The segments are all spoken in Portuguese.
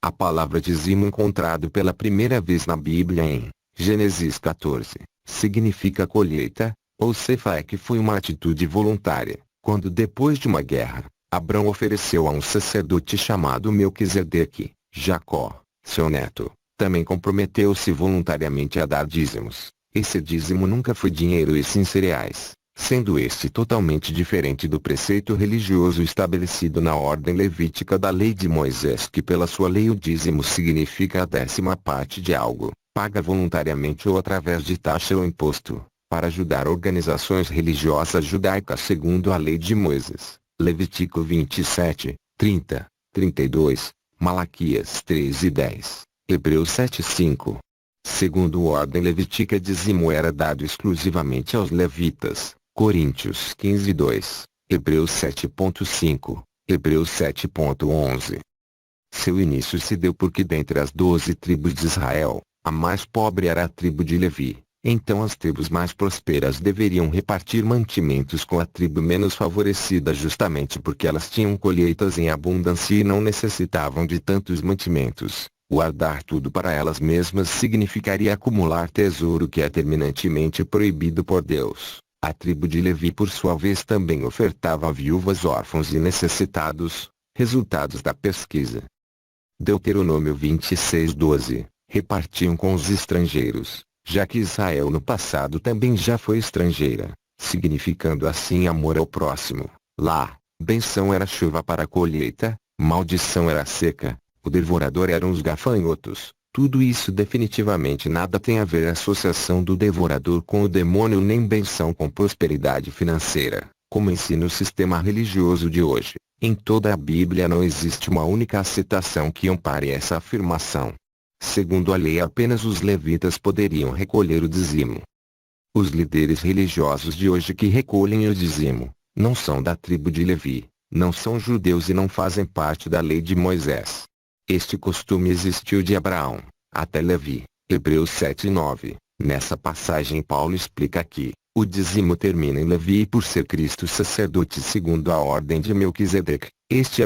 A palavra dízimo encontrado pela primeira vez na Bíblia em Gênesis 14, significa colheita, ou cefa, que foi uma atitude voluntária, quando depois de uma guerra, Abrão ofereceu a um sacerdote chamado Melquisedeque, Jacó, seu neto, também comprometeu-se voluntariamente a dar dízimos. Esse dízimo nunca foi dinheiro e sim cereais, sendo este totalmente diferente do preceito religioso estabelecido na ordem levítica da lei de Moisés, que pela sua lei o dízimo significa a 10ª parte de algo, paga voluntariamente ou através de taxa ou imposto, para ajudar organizações religiosas judaicas segundo a lei de Moisés. Levítico 27, 30, 32, Malaquias 13:10, Hebreus 7:5. Segundo a ordem levítica, dízimo era dado exclusivamente aos levitas, Coríntios 15:2, Hebreus 7:5, Hebreus 7:11. Seu início se deu porque dentre as 12 tribos de Israel, a mais pobre era a tribo de Levi. Então as tribos mais prósperas deveriam repartir mantimentos com a tribo menos favorecida, justamente porque elas tinham colheitas em abundância e não necessitavam de tantos mantimentos. Guardar tudo para elas mesmas significaria acumular tesouro, que é terminantemente proibido por Deus. A tribo de Levi, por sua vez, também ofertava a viúvas, órfãos e necessitados, resultados da pesquisa. Deuteronômio 26:12, repartiam com os estrangeiros, já que Israel no passado também já foi estrangeira, significando assim amor ao próximo. Lá, benção era chuva para a colheita, maldição era seca, o devorador eram os gafanhotos. Tudo isso definitivamente nada tem a ver. A associação do devorador com o demônio, nem benção com prosperidade financeira, como ensina o sistema religioso de hoje. Em toda a Bíblia não existe uma única citação que ampare essa afirmação. Segundo a lei, apenas os levitas poderiam recolher o dízimo. Os líderes religiosos de hoje que recolhem o dízimo, não são da tribo de Levi, não são judeus e não fazem parte da lei de Moisés. Este costume existiu de Abraão até Levi, Hebreus 7:9. Nessa passagem Paulo explica que o dízimo termina em Levi, e por ser Cristo sacerdote segundo a ordem de Melquisedeque, este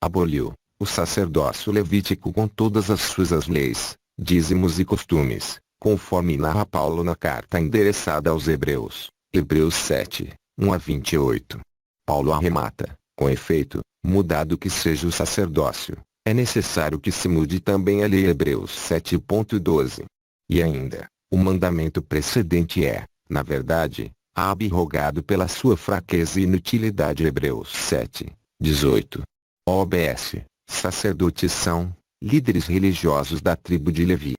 aboliu o sacerdócio levítico com todas as suas leis, dízimos e costumes, conforme narra Paulo na carta endereçada aos Hebreus, Hebreus 7, 1-28. Paulo arremata: com efeito, mudado que seja o sacerdócio, é necessário que se mude também a lei. Hebreus 7:12. E ainda, o mandamento precedente é, na verdade, abrogado pela sua fraqueza e inutilidade. Hebreus 7:18. OBS. Sacerdotes são líderes religiosos da tribo de Levi.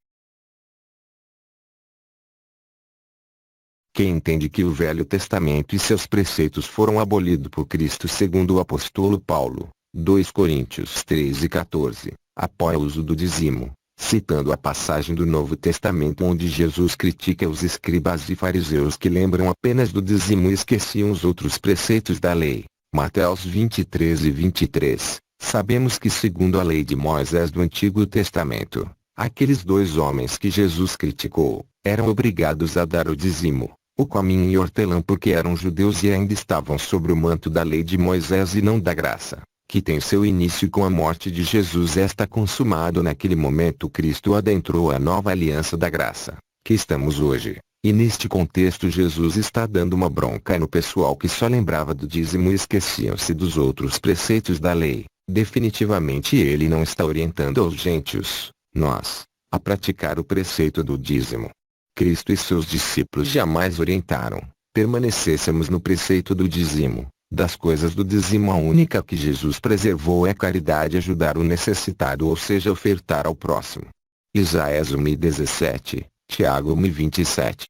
Quem entende que o Velho Testamento e seus preceitos foram abolidos por Cristo, segundo o apóstolo Paulo, 2 Coríntios 13:14, apoia o uso do dízimo, citando a passagem do Novo Testamento onde Jesus critica os escribas e fariseus que lembram apenas do dízimo e esqueciam os outros preceitos da lei. Mateus 23:23. Sabemos que, segundo a lei de Moisés do Antigo Testamento, aqueles 2 homens que Jesus criticou, eram obrigados a dar o dízimo, o cominho e hortelã, porque eram judeus e ainda estavam sob o manto da lei de Moisés e não da graça, que tem seu início com a morte de Jesus. Está consumado. Naquele momento Cristo adentrou a nova aliança da graça, que estamos hoje, e neste contexto Jesus está dando uma bronca no pessoal que só lembrava do dízimo e esqueciam-se dos outros preceitos da lei. Definitivamente ele não está orientando aos gentios, nós, a praticar o preceito do dízimo. Cristo e seus discípulos jamais orientaram, permanecêssemos no preceito do dízimo. Das coisas do dízimo, a única que Jesus preservou é a caridade, ajudar o necessitado, ou seja, ofertar ao próximo. Isaías 1:17, Tiago 1:27.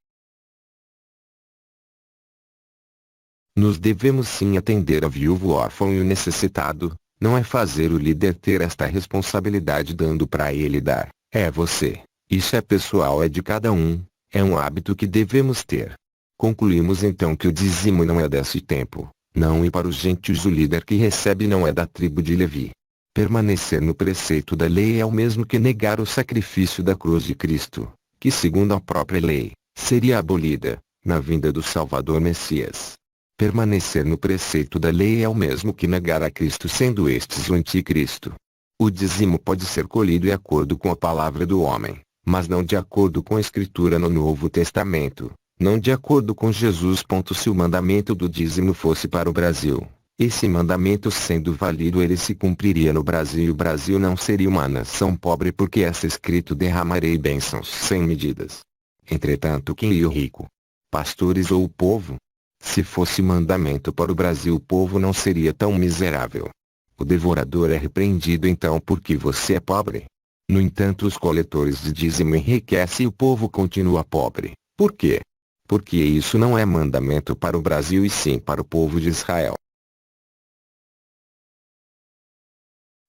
Nos devemos sim atender a viúvo, o órfão e o necessitado. Não é fazer o líder ter esta responsabilidade dando para ele dar, é você. Isso é pessoal, é de cada um, é um hábito que devemos ter. Concluímos então que o dízimo não é desse tempo, não, e para os gentios o líder que recebe não é da tribo de Levi. Permanecer no preceito da lei é o mesmo que negar o sacrifício da cruz de Cristo, que segundo a própria lei, seria abolida, na vinda do Salvador Messias. Permanecer no preceito da lei é o mesmo que negar a Cristo, sendo estes o anticristo. O dízimo pode ser colhido de acordo com a palavra do homem, mas não de acordo com a Escritura no Novo Testamento, não de acordo com Jesus. Se o mandamento do dízimo fosse para o Brasil, esse mandamento sendo válido ele se cumpriria no Brasil e o Brasil não seria uma nação pobre porque está escrito derramarei bênçãos sem medidas. Entretanto quem e o rico? Pastores ou o povo? Se fosse mandamento para o Brasil o povo não seria tão miserável. O devorador é repreendido então porque você é pobre. No entanto os coletores de dízimo enriquecem e o povo continua pobre. Por quê? Porque isso não é mandamento para o Brasil e sim para o povo de Israel.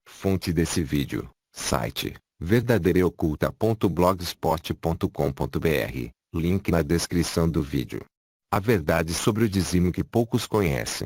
Fonte desse vídeo, site, verdadeireoculta.blogspot.com.br, link na descrição do vídeo. A verdade sobre o dízimo que poucos conhecem.